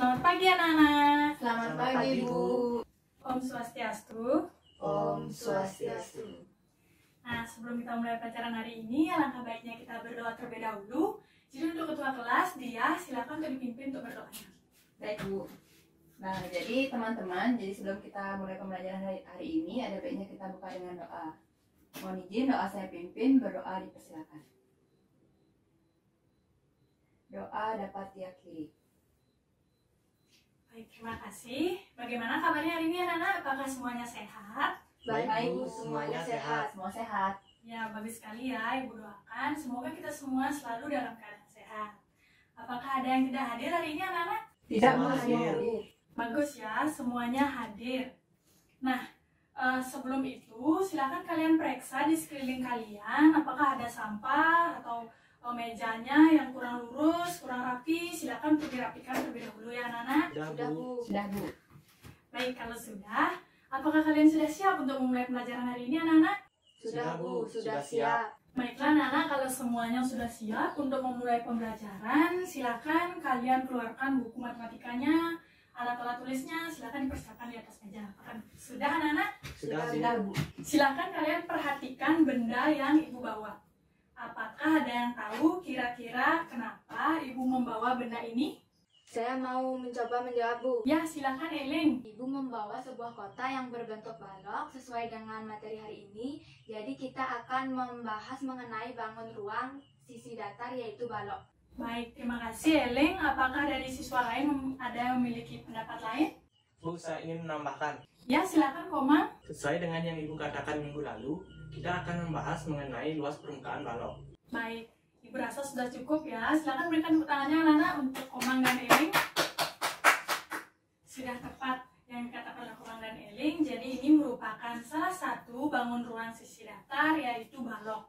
Selamat pagi anak-anak. Selamat pagi, Bu. Om Swastiastu. Om Swastiastu. Nah, sebelum kita mulai pelajaran hari ini, alangkah baiknya kita berdoa terlebih dahulu. Jadi untuk ketua kelas, dia silakan untuk dipimpin untuk berdoanya. Baik, Bu. Nah, jadi teman-teman, sebelum kita mulai pembelajaran hari ini, ada baiknya kita buka dengan doa. Mohon izin doa saya pimpin, berdoa dipersilakan. Doa dapat diakhiri. Baik, terima kasih. Bagaimana kabarnya hari ini anak-anak? Apakah semuanya sehat? Baik, Bu, semuanya sehat. Semua sehat. Ya, bagus sekali ya. Ibu doakan semoga kita semua selalu dalam keadaan sehat. Apakah ada yang tidak hadir hari ini anak-anak? Tidak, Bu, hadir. semua hadir. Bagus ya, semuanya hadir. Nah, sebelum itu silakan kalian periksa di sekeliling kalian apakah ada sampah atau mejanya yang kurang lurus, kurang rapi. Silakan untuk dirapikan terlebih dahulu ya anak-anak. Sudah, Bu. Sudah, Bu. Baik, kalau sudah, apakah kalian sudah siap untuk memulai pelajaran hari ini anak-anak? Sudah, Bu. Sudah siap. Baiklah anak-anak, kalau semuanya sudah siap untuk memulai pembelajaran, silakan kalian keluarkan buku matematikanya, alat-alat tulisnya, silakan dipersiapkan di atas meja. Apakah sudah anak-anak? Sudah, Bu. Bu. Silakan kalian perhatikan benda yang ibu bawa. Apakah ada yang tahu kira-kira kenapa ibu membawa benda ini? Saya mau mencoba menjawab, Bu. Ya, silakan Eling. Ibu membawa sebuah kotak yang berbentuk balok sesuai dengan materi hari ini. Jadi kita akan membahas mengenai bangun ruang sisi datar yaitu balok. Baik, terima kasih Eling. Apakah dari siswa lain ada yang memiliki pendapat lain? Bu, saya ingin menambahkan. Ya, silakan Komang. Sesuai dengan yang Ibu katakan minggu lalu, kita akan membahas mengenai luas permukaan balok. Baik, Ibu rasa sudah cukup ya. Silakan berikan tepuk tangannya anak-anak untuk Komang dan Eling. Sudah tepat yang dikatakan oleh Komang dan Eling. Jadi ini merupakan salah satu bangun ruang sisi datar yaitu balok.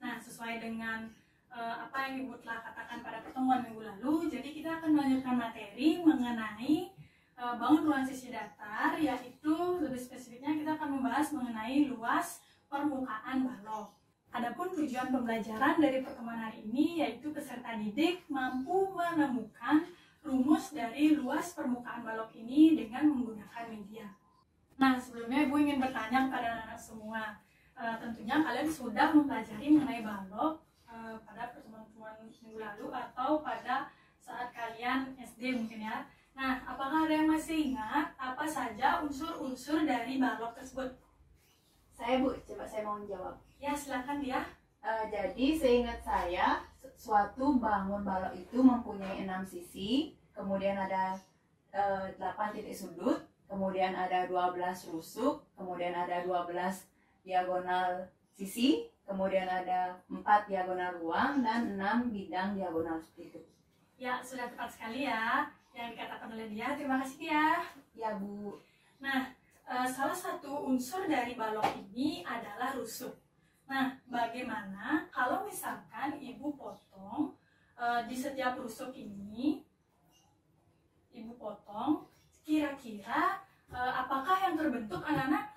Nah, sesuai dengan apa yang Ibu telah katakan pada pertemuan minggu lalu, jadi kita akan melanjutkan materi mengenai bangun ruang sisi datar, yaitu lebih spesifiknya kita akan membahas mengenai luas permukaan balok. Adapun tujuan pembelajaran dari pertemuan hari ini yaitu peserta didik mampu menemukan rumus dari luas permukaan balok ini dengan menggunakan media. Nah, sebelumnya Ibu ingin bertanya kepada anak-anak semua. Tentunya kalian sudah mempelajari mengenai balok pada pertemuan minggu lalu atau pada saat kalian SD mungkin ya. Nah, apakah ada yang masih ingat apa saja unsur-unsur dari balok tersebut? Saya, Bu, coba saya mau menjawab. Ya, silakan dia. Jadi seingat saya, suatu bangun balok itu mempunyai 6 sisi, kemudian ada 8 titik sudut, kemudian ada 12 rusuk, kemudian ada 12 diagonal sisi, kemudian ada 4 diagonal ruang, dan 6 bidang diagonal seperti itu. Ya, sudah tepat sekali ya yang dikatakan oleh dia. Terima kasih dia. Ya, Bu. Nah, salah satu unsur dari balok ini adalah rusuk. Nah, bagaimana kalau misalkan Ibu potong di setiap rusuk ini, Ibu potong, kira-kira apakah yang terbentuk anak-anak?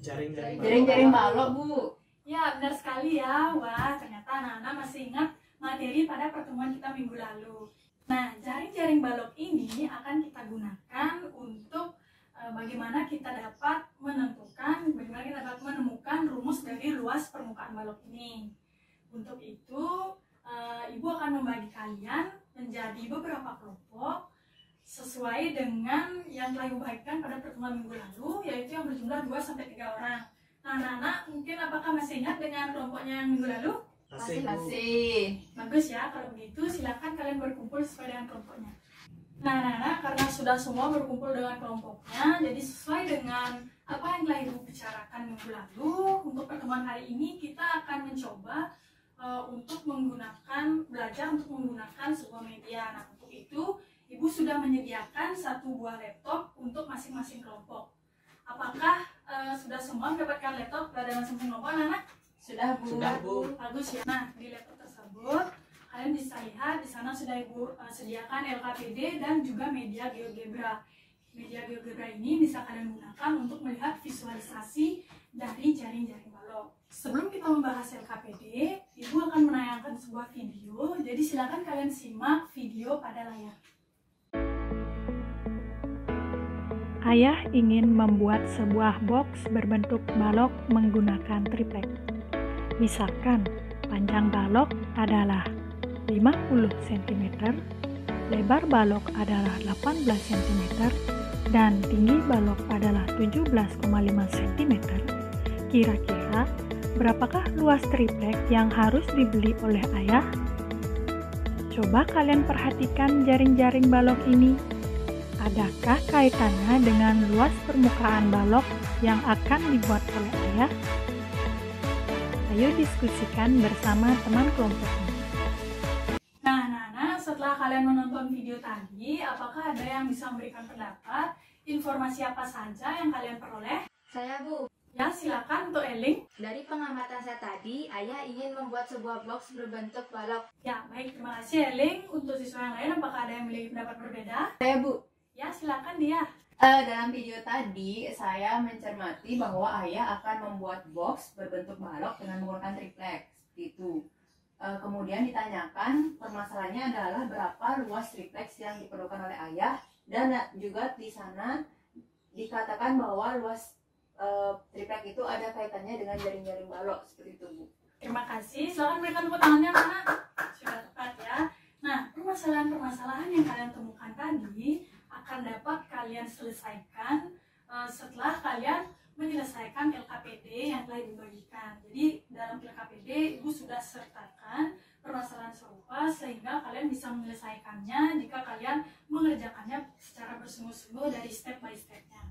Jaring-jaring balok, Bu. Ya, benar sekali ya. Wah, ternyata anak-anak masih ingat materi pada pertemuan kita minggu lalu. Nah, jaring-jaring balok ini akan kita gunakan untuk bagaimana kita dapat menemukan rumus dari luas permukaan balok ini. Untuk itu, Ibu akan membagi kalian menjadi beberapa kelompok sesuai dengan yang telah Ibu bagikan pada pertemuan minggu lalu, yaitu yang berjumlah 2-3 orang. Nah, anak-anak mungkin apakah masih ingat dengan kelompoknya yang minggu lalu? Masih. Bagus ya, kalau begitu silakan kalian berkumpul sesuai dengan kelompoknya. Nah, anak-anak, karena sudah semua berkumpul dengan kelompoknya, jadi sesuai dengan apa yang telah Ibu bicarakan minggu lalu, untuk pertemuan hari ini kita akan mencoba untuk belajar untuk menggunakan sebuah media. Nah, untuk itu Ibu sudah menyediakan 1 buah laptop untuk masing-masing kelompok. Apakah sudah semua mendapatkan laptop pada masing-masing kelompok, anak-anak? Sudah, Bu. Sudah, Bu. Bagus ya. Nah, di laptop tersebut kalian bisa lihat di sana sudah Ibu sediakan LKPD dan juga media GeoGebra. Media GeoGebra ini bisa kalian gunakan untuk melihat visualisasi dari jaring-jaring balok. Sebelum kita membahas LKPD, Ibu akan menayangkan sebuah video. Jadi silakan kalian simak video pada layar. Ayah ingin membuat sebuah box berbentuk balok menggunakan triplek. Misalkan panjang balok adalah 50 cm, lebar balok adalah 18 cm, dan tinggi balok adalah 17,5 cm. Kira-kira berapakah luas triplek yang harus dibeli oleh ayah? Coba kalian perhatikan jaring-jaring balok ini. Adakah kaitannya dengan luas permukaan balok yang akan dibuat oleh ayah? Ayo diskusikan bersama teman kelompokmu. Nah, setelah kalian menonton video tadi, apakah ada yang bisa memberikan pendapat? Informasi apa saja yang kalian peroleh? Saya, Bu. Ya, silakan untuk Eling. Dari pengamatan saya tadi, ayah ingin membuat sebuah box berbentuk balok. Ya, baik, terima kasih Eling. Untuk siswa yang lain, apakah ada yang memiliki pendapat berbeda? Saya, Bu. Ya, silakan dia. Dalam video tadi, saya mencermati bahwa ayah akan membuat box berbentuk balok dengan menggunakan triplek. Seperti itu. Kemudian ditanyakan, permasalahannya adalah berapa luas triplek yang diperlukan oleh ayah. Dan juga di sana dikatakan bahwa luas triplek itu ada kaitannya dengan jaring-jaring balok. Seperti itu, Bu. Terima kasih. Silakan berikan tepuk tangannya, Mana. Sudah tepat ya. Nah, permasalahan-permasalahan yang kalian temukan tadi akan dapat kalian selesaikan setelah kalian menyelesaikan LKPD yang telah dibagikan. Jadi dalam LKPD Ibu sudah sertakan permasalahan serupa sehingga kalian bisa menyelesaikannya jika kalian mengerjakannya secara bersungguh-sungguh dari step by stepnya.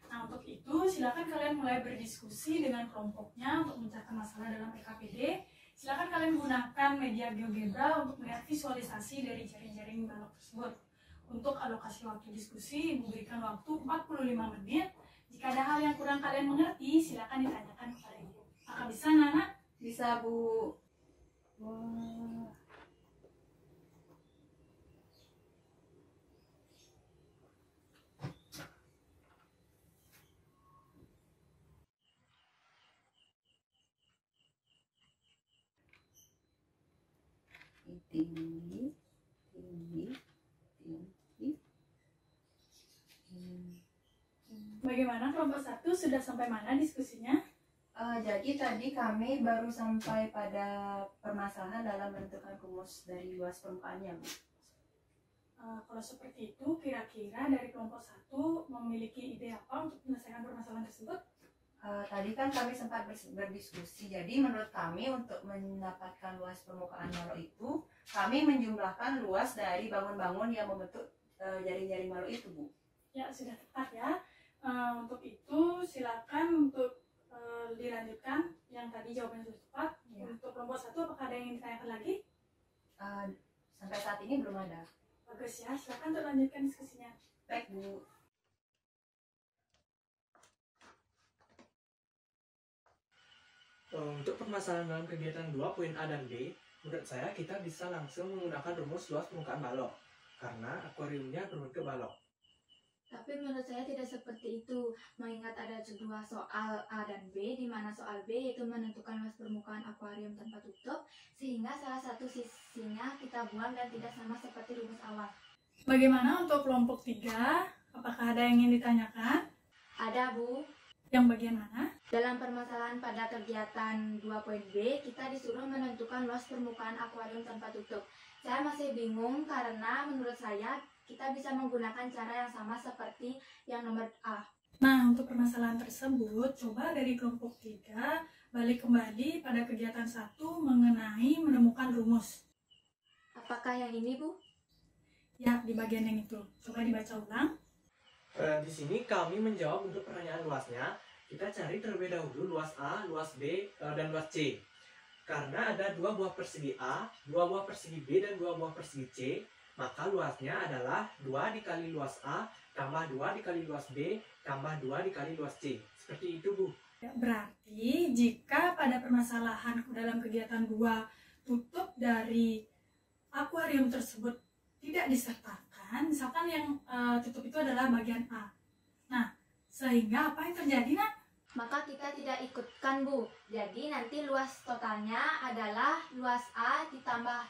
Nah, untuk itu silakan kalian mulai berdiskusi dengan kelompoknya untuk memecahkan masalah dalam LKPD. Silakan kalian gunakan media GeoGebra untuk melihat visualisasi dari jaring-jaring balok tersebut. Untuk alokasi waktu diskusi, Ibu berikan waktu 45 menit. Jika ada hal yang kurang kalian mengerti, silakan ditanyakan kepada Ibu. Apakah bisa, Nana? Bisa, Bu. Wah. Tinggi. Bagaimana kelompok 1 sudah sampai mana diskusinya? Jadi tadi kami baru sampai pada permasalahan dalam menentukan rumus dari luas permukaannya, Bu. Kalau seperti itu, kira-kira dari kelompok 1 memiliki ide apa untuk menyelesaikan permasalahan tersebut? Tadi kan kami sempat berdiskusi, jadi menurut kami untuk mendapatkan luas permukaan balok itu, kami menjumlahkan luas dari bangun-bangun yang membentuk jaring-jaring balok itu, Bu. Ya, sudah tepat ya. Untuk itu, silakan untuk dilanjutkan. Yang tadi jawabannya sudah tepat. Ya. Untuk kelompok 1, apakah ada yang ingin ditanyakan lagi? Sampai saat ini belum ada. Bagus ya, silakan untuk lanjutkan diskusinya. Baik, Bu. Untuk permasalahan dalam kegiatan 2.A dan B, menurut saya kita bisa langsung menggunakan rumus luas permukaan balok karena akuariumnya berbentuk balok. Tapi menurut saya tidak seperti itu, mengingat ada dua soal A dan B, di mana soal B yaitu menentukan luas permukaan akuarium tanpa tutup, sehingga salah satu sisinya kita buang dan tidak sama seperti rumus awal. Bagaimana untuk kelompok 3? Apakah ada yang ingin ditanyakan? Ada, Bu. Yang bagian mana? Dalam permasalahan pada kegiatan 2.B, kita disuruh menentukan luas permukaan akuarium tanpa tutup. Saya masih bingung karena menurut saya kita bisa menggunakan cara yang sama seperti yang nomor A. Nah, untuk permasalahan tersebut, coba dari kelompok 3 balik kembali pada kegiatan 1 mengenai menemukan rumus. Apakah yang ini, Bu? Ya, di bagian yang itu. Coba dibaca ulang. Di sini kami menjawab untuk pertanyaan luasnya. Kita cari terlebih dahulu luas A, luas B, dan luas C. Karena ada 2 buah persegi A, 2 buah persegi B, dan 2 buah persegi C, maka luasnya adalah 2 dikali luas A, tambah 2 dikali luas B, tambah 2 dikali luas C. Seperti itu, Bu. Ya, berarti jika pada permasalahan dalam kegiatan 2 tutup dari akuarium tersebut tidak disertakan, misalkan yang tutup itu adalah bagian A. Nah, sehingga apa yang terjadi, Nak? Maka kita tidak ikutkan, Bu. Jadi nanti luas totalnya adalah luas A ditambah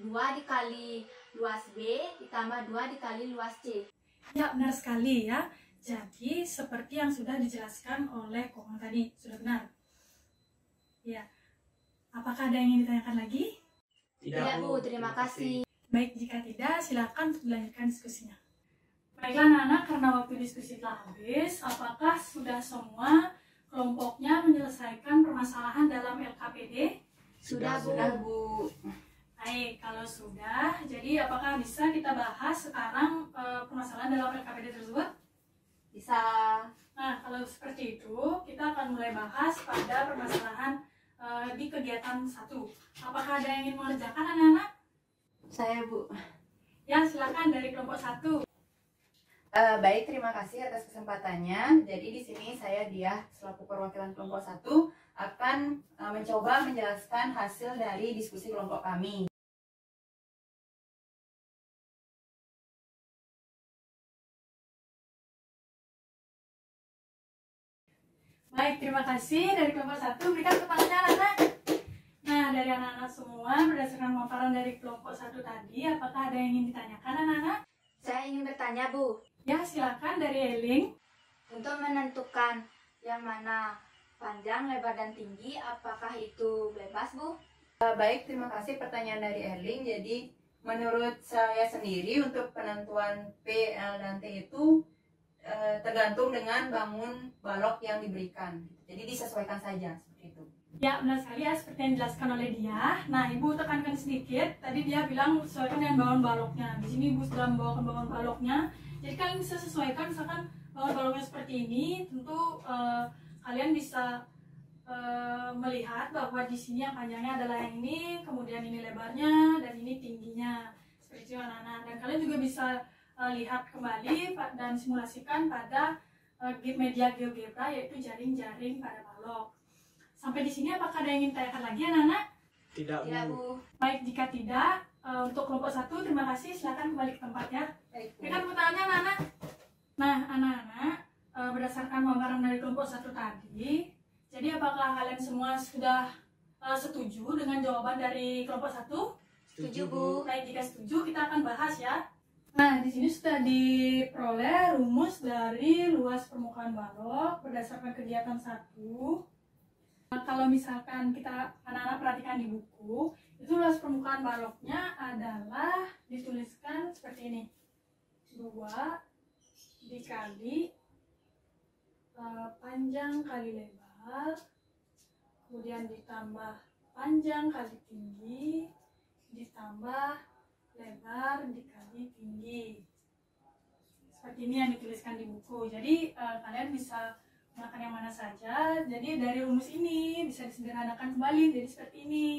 2 dikali luas B ditambah 2 dikali luas C. Ya, benar sekali ya. Jadi seperti yang sudah dijelaskan oleh Komang tadi, sudah benar. Ya, apakah ada yang ingin ditanyakan lagi? Tidak Bu, terima kasih. Baik, jika tidak, silakan untuk dilanjutkan diskusinya. Baiklah anak-anak, karena waktu diskusi telah habis, apakah sudah semua kelompoknya menyelesaikan permasalahan dalam LKPD? Sudah Bu. Sudah Bu. Baik, kalau sudah, jadi apakah bisa kita bahas sekarang permasalahan dalam LKPD tersebut? Bisa. Nah, kalau seperti itu, kita akan mulai bahas pada permasalahan di kegiatan 1. Apakah ada yang ingin mengerjakan anak-anak? Saya Bu. Ya, silakan dari kelompok 1. Baik, terima kasih atas kesempatannya. Jadi di sini saya Diah selaku perwakilan kelompok 1 akan mencoba menjelaskan hasil dari diskusi kelompok kami. Baik, terima kasih dari kelompok 1. Berikan tepuk tangan anak-anak. Nah, dari anak-anak semua, berdasarkan paparan dari kelompok 1 tadi, apakah ada yang ingin ditanyakan anak-anak? Saya ingin bertanya Bu, Ya, silakan dari Eling. untuk menentukan yang mana panjang, lebar, dan tinggi, apakah itu bebas Bu? Baik, terima kasih pertanyaan dari Erling. Jadi menurut saya sendiri untuk penentuan P, L, dan T itu tergantung dengan bangun balok yang diberikan. Jadi disesuaikan saja seperti itu. Ya, benar sekali ya, seperti yang dijelaskan oleh dia. Nah, Ibu tekankan sedikit. Tadi dia bilang sesuaikan dengan bangun baloknya. Di sini Ibu sudah membawakan bangun baloknya. Jadi kalian bisa sesuaikan, misalkan bangun baloknya seperti ini. Tentu kalian bisa melihat bahwa di sini yang panjangnya adalah yang ini, kemudian ini lebarnya, dan ini tingginya. Seperti itu anak-anak. Dan kalian juga bisa lihat kembali dan simulasikan pada media GeoGebra, yaitu jaring-jaring pada balok. Sampai di sini apakah ada yang ingin tanyakan lagi anak-anak? Tidak, Tidak Bu. Bu. Baik, jika tidak, untuk kelompok 1 terima kasih, silakan kembali ke tempat ya. Baik, Bu. Berikan pertanyaan anak-anak. Nah, anak-anak, berdasarkan paparan dari kelompok 1 tadi, jadi apakah kalian semua sudah setuju dengan jawaban dari kelompok 1? Setuju Bu. Baik, jika setuju kita akan bahas ya. Nah, di sini sudah diperoleh rumus dari luas permukaan balok berdasarkan kegiatan 1. Nah, kalau misalkan kita anak-anak perhatikan di buku, itu luas permukaan baloknya adalah dituliskan seperti ini. 2 dikali panjang kali lebar, kemudian ditambah panjang kali tinggi, ditambah lebar dikali tinggi. Seperti ini yang dituliskan di buku. Jadi kalian bisa menggunakan yang mana saja. Jadi dari rumus ini bisa disederhanakan kembali jadi seperti ini.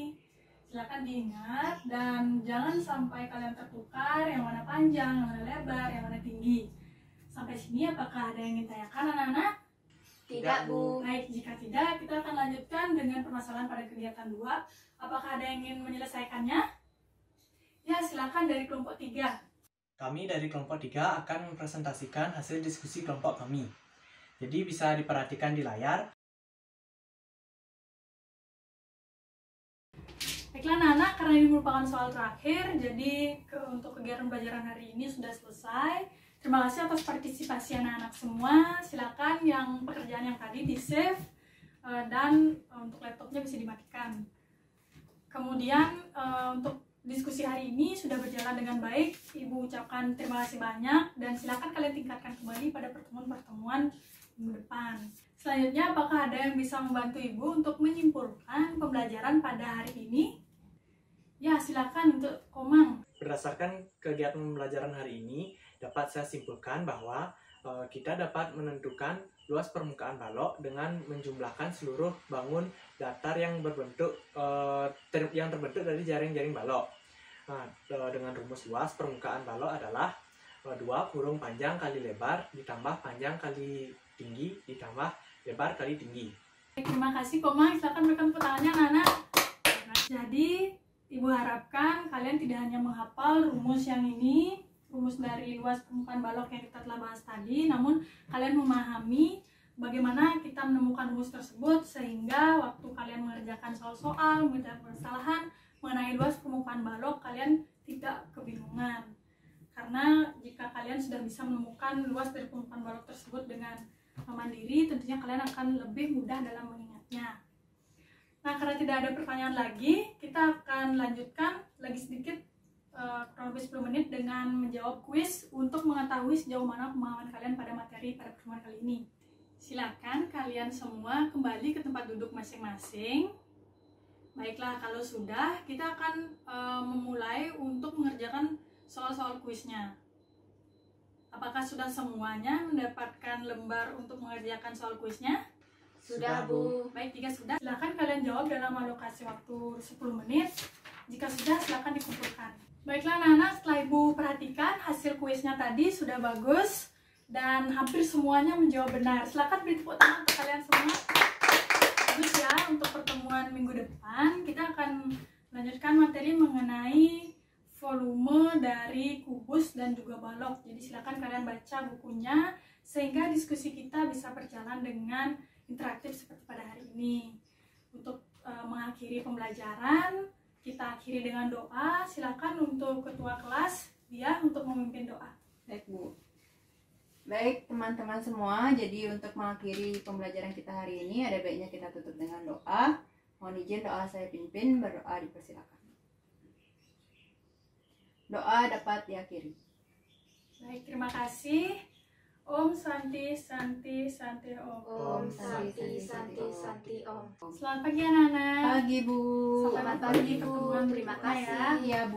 Silakan diingat dan jangan sampai kalian tertukar yang mana panjang, yang mana lebar, yang mana tinggi. Sampai sini apakah ada yang ingin tanyakan anak-anak? Tidak Bu. Baik, jika tidak kita akan lanjutkan dengan permasalahan pada kegiatan 2. Apakah ada yang ingin menyelesaikannya? Ya, silakan dari kelompok 3. Kami dari kelompok 3 akan mempresentasikan hasil diskusi kelompok kami. Jadi bisa diperhatikan di layar. Baiklah anak-anak, karena ini merupakan soal terakhir, jadi untuk kegiatan pembelajaran hari ini sudah selesai. Terima kasih atas partisipasi anak-anak semua. Silakan yang pekerjaan yang tadi di-save dan untuk laptopnya bisa dimatikan. Kemudian untuk diskusi hari ini sudah berjalan dengan baik. Ibu ucapkan terima kasih banyak dan silakan kalian tingkatkan kembali pada pertemuan-pertemuan minggu depan. Selanjutnya, apakah ada yang bisa membantu Ibu untuk menyimpulkan pembelajaran pada hari ini? Ya, silakan untuk Komang. Berdasarkan kegiatan pembelajaran hari ini, dapat saya simpulkan bahwa kita dapat menentukan luas permukaan balok dengan menjumlahkan seluruh bangun datar yang berbentuk yang terbentuk dari jaring-jaring balok. Nah, dengan rumus luas permukaan balok adalah 2 kurung panjang kali lebar ditambah panjang kali tinggi ditambah lebar kali tinggi. Terima kasih Komang, silakan berikan pertanyaan anak. Jadi Ibu harapkan kalian tidak hanya menghafal rumus yang ini, rumus dari luas permukaan balok yang kita telah bahas tadi, namun kalian memahami bagaimana kita menemukan rumus tersebut sehingga waktu kalian mengerjakan soal-soal, mengerjakan kesalahan mengenai luas permukaan balok, kalian tidak kebingungan. Karena karena jika kalian sudah bisa menemukan luas dari permukaan balok tersebut dengan mandiri, tentunya kalian akan lebih mudah dalam mengingatnya. Nah, karena tidak ada pertanyaan lagi, kita akan lanjutkan lagi sedikit kurang lebih 10 menit dengan menjawab kuis untuk mengetahui sejauh mana pemahaman kalian pada materi pada pertemuan kali ini. Silakan kalian semua kembali ke tempat duduk masing-masing. Baiklah, kalau sudah, kita akan memulai untuk mengerjakan soal-soal kuisnya. Apakah sudah semuanya mendapatkan lembar untuk mengerjakan soal kuisnya? Sudah, Bu. Baik, jika sudah, silakan kalian jawab dalam alokasi waktu 10 menit. Jika sudah, silakan dikumpulkan. Baiklah anak-anak, setelah Ibu perhatikan hasil kuisnya tadi sudah bagus dan hampir semuanya menjawab benar. Silakan beri tepuk tangan untuk kalian semua. Bagus ya, untuk pertemuan minggu depan kita akan melanjutkan materi mengenai volume dari kubus dan juga balok. Jadi silakan kalian baca bukunya sehingga diskusi kita bisa berjalan dengan interaktif seperti pada hari ini. Untuk mengakhiri pembelajaran, kita akhiri dengan doa. Silakan untuk ketua kelas dia untuk memimpin doa. Baik, Bu. Baik, teman-teman semua, jadi untuk mengakhiri pembelajaran kita hari ini, ada baiknya kita tutup dengan doa. Mohon izin doa saya pimpin, berdoa dipersilakan. Doa dapat diakhiri. Baik, terima kasih. Om Santi Santi Santi Om. Om Santi Santi Santi Om. Selamat pagi anak-anak. Pagi, Bu. Selamat pagi, Bu. pertemuan Terima berikutnya ya. kasih. Iya, Bu.